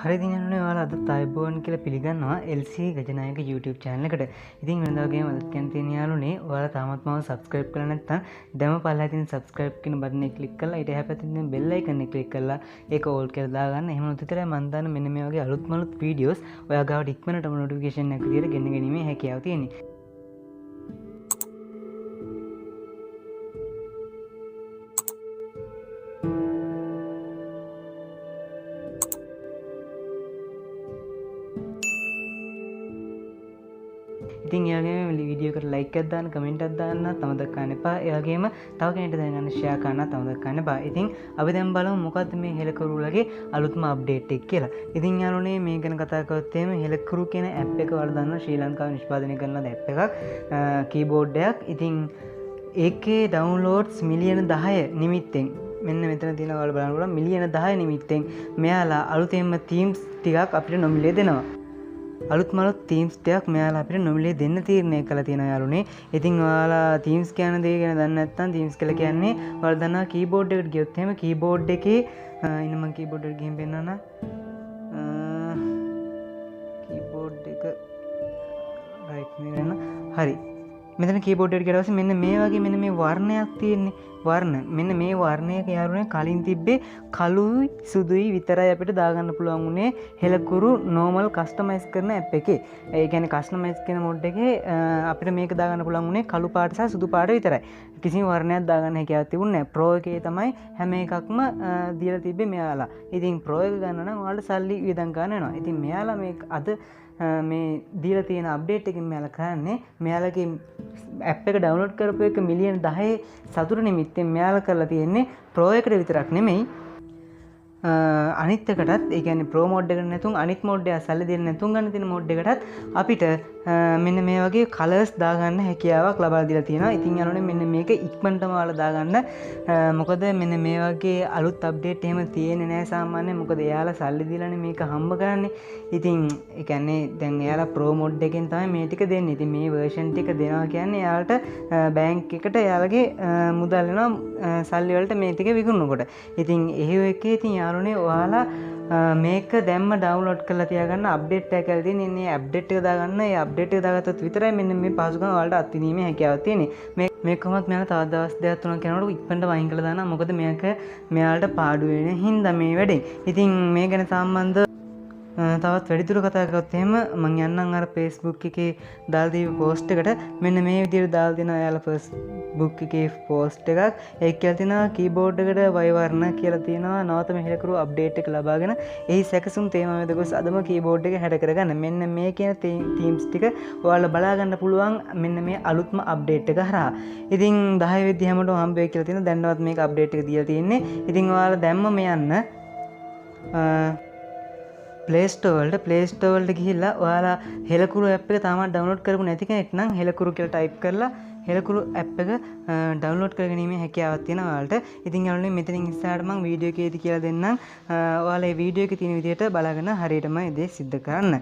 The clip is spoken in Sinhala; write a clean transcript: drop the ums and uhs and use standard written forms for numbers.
හරි දිනන්නේ ඔයාලා අද තයිබෝන් කියලා පිළිගන්නවා LC ගජනායක YouTube channel එකට. ඉතින් වෙනදා වගේම අදත් කියන්න තියෙන යාළුවනේ ඔයාලා තාමත් මම subscribe කරලා නැත්නම් දැන්ම පල්ලෙහා තියෙන subscribe කියන button එක click කරලා ඊට එහා පැත්තේ තියෙන bell icon එක click කරලා ඒක all කියලා දාගන්න. එහෙම නැත්නම් විතරයි මම දාන මෙන්න මේ වගේ අලුත් මලුත් videos ඔයා ගාවට ඉක්මනටම notification එක විදියට ගෙන්න ගැනීමේ හැකියාව තියෙන්නේ. ඉතින් එයාගේම වීඩියෝ එකට ලයික් එකක් දාන්න කමෙන්ට් එකක් දාන්න අමතක කරන්න එපා. එයාගේම තව කෙනෙක්ට දැනගන්න ෂෙයා කරන්න අමතක කරන්න එපා. ඉතින් අපි දැන් බලමු මොකද්ද මේ හෙලකරුලගේ අලුත්ම අප්ඩේට් එක කියලා. ඉතින් යාළුවනේ මේ ගැන කතා කරොත් එහෙම හෙලකරු කියන ඇප් එක ඔයාලා දන්නවා ශ්‍රී ලංකාවේ නිෂ්පාදනය කරන ඇප් එකක්. කීබෝඩ් එකක්. ඉතින් ඒකේ ඩවුන්ලෝඩ්ස් මිලියන 10 නිමිත්තෙන් මෙන්න මෙතන තියෙන ඔයාලා බලන්න පුළුවන් මිලියන 10 නිමිත්තෙන් මෙයාලා අලුතෙන්ම තීම්ස් ටිකක් අපිට නොමිලේ දෙනවා. අලුත් මලුත් තීම්ස් ටිකක් මෙයාලා අපිට නොමිලේ දෙන්න තීරණය කළා තියෙනවා යාළුවනේ. ඉතින් ඔයාලා තීම්ස් කියන දේ ගැන දන්නේ නැත්නම් තීම්ස් කියලා කියන්නේ ඔයාලා දන්නා කීබෝඩ් එකට ගියොත් එහෙම කීබෝඩ් එකේ ඉන්න මම කීබෝඩ් එකට ගිහින් පෙන්නන්න. කීබෝඩ් එක රයිට් මේ ගන්න. හරි. මෙතන කීබෝඩ් එකට ගියාට පස්සේ මෙන්න මේ වගේ මෙන්න මේ වර්ණයක් තියෙන්නේ. වර්ණ මෙන්න මේ වර්ණයක යාළුවනේ කලින් තිබ්බේ කළුයි සුදුයි විතරයි අපිට දාගන්න පුළුවන් උනේ හෙලකුරු normal customize කරන app එකේ. ඒ කියන්නේ customize කරන mode එකේ අපිට මේක දාගන්න පුළුවන් උනේ කළු පාට සහ සුදු පාට විතරයි. කිසිම වර්ණයක් දාගන්න හැකියාවක් තිබුණේ නැහැ. Pro එකේ තමයි හැම එකක්ම දීලා තිබ්බේ මෙයාලා. ඉතින් Pro එක ගන්න නම් ඔයාලට සල්ලි වියදම් ගන්න වෙනවා. ඉතින් මෙයාලා මේ අද මේ දීලා තියෙන අප්ඩේට් එකෙන් මෙයාලා කරන්නේ මෙයාලගේ ඇප් එක ඩවුන්ලෝඩ් කරපු එක මිලියන 10 සතුට නිමිත්තෙන් මෙයාලා කරලා තියෙන්නේ Pro එකට විතරක් නෙමෙයි අනිත් එකටත් ඒ කියන්නේ Pro mode එකට නැතුන් අනිත් mode එක සල්ලි දෙන්න නැතුන් ගන්න තියෙන mode එකටත් අපිට මෙන්න මේ වගේ colors දාගන්න හැකියාවක් ලබා දීලා තියෙනවා. ඉතින් යනෝනේ මෙන්න මේක ඉක්මනටම ඔයාලා දාගන්න. මොකද මෙන්න මේ වගේ අලුත් අප්ඩේට් එහෙම තියෙන්නේ නැහැ සාමාන්‍යයෙන්. මොකද එයාලා සල්ලි දීලානේ මේක හම්බ කරන්නේ. ඉතින් ඒ කියන්නේ දැන් එයාලා Pro mode එකෙන් තමයි මේ ටික දෙන්නේ. ඉතින් මේ version ටික දෙනවා කියන්නේ එයාලට බැංක් එකට එයාලගේ මුදල් වෙනවා සල්ලි වලට මේ ටික විකුණනකොට. ඉතින් එහෙම එකේ ඉතින් යාළුවනේ ඔයාලා මේක දැම්ම ඩවුන්ලෝඩ් කරලා තියාගන්න අප්ඩේට් එකක් කියලා තියෙන. ඉන්නේ අප්ඩේට් එක දාගන්න. ඒ අප්ඩේට් එක දාගත්තොත් විතරයි මෙන්න මේ පහසුකම් ඔයාලට අත්විඳීමේ හැකියාවක් තියෙන්නේ. මේ කොහොමත් මෙයාලා තව දවස් දෙකක් තුනක් යනකොට ඉක්මනට වයින් කරලා දානවා. මොකද මේක මෙයාලට පාඩු වෙන හින්දා මේ වැඩේ. ඉතින් මේ ගැන සම්බන්ධ තවත් වැඩිදුර කතා කරොත් එහෙම මම යන්නම් අර Facebook එකේ දාලා දීපු post එකට මෙන්න මේ විදිහට දාලා දෙනවා එයාලා Facebook එකේ post එකක්. ඒක කියලා තියෙනවා keyboard එකට වයි වර්ණ කියලා තියෙනවා නවතම හෙලකරු update එක ලබාගෙන එහි සැකසුම් තේමා වේද ගොස් අදම keyboard එක හැඩ කරගන්න. මෙන්න මේ කියන themes ටික ඔයාලා බලා ගන්න පුළුවන් මෙන්න මේ අලුත්ම update එක හරහා. ඉතින් 10 වෙනි හැමෝටම හම්බ වෙයි කියලා තියෙනවා. දැන්වත් මේක update එක දීලා තියෙන්නේ. ඉතින් ඔයාලා දැම්ම මේ යන්න Play Store වලට ගිහිල්ලා ඔයාලා හෙලකුරු app එක තාමත් download කරපු නැති කෙනෙක් නම් හෙලකුරු කියලා type කරලා හෙලකුරු app එක download කරගැනීමේ හැකියාවක් තියෙනවා ඔයාලට. ඉතින් යාළුවනේ මෙතනින් ඉස්සරහට මම වීඩියෝ එකේදී කියලා දෙන්නම්. ඔයාලා මේ වීඩියෝ එකේ තියෙන විදිහට බලාගෙන හරියටම මේ දේ සිද්ධ කරන්න.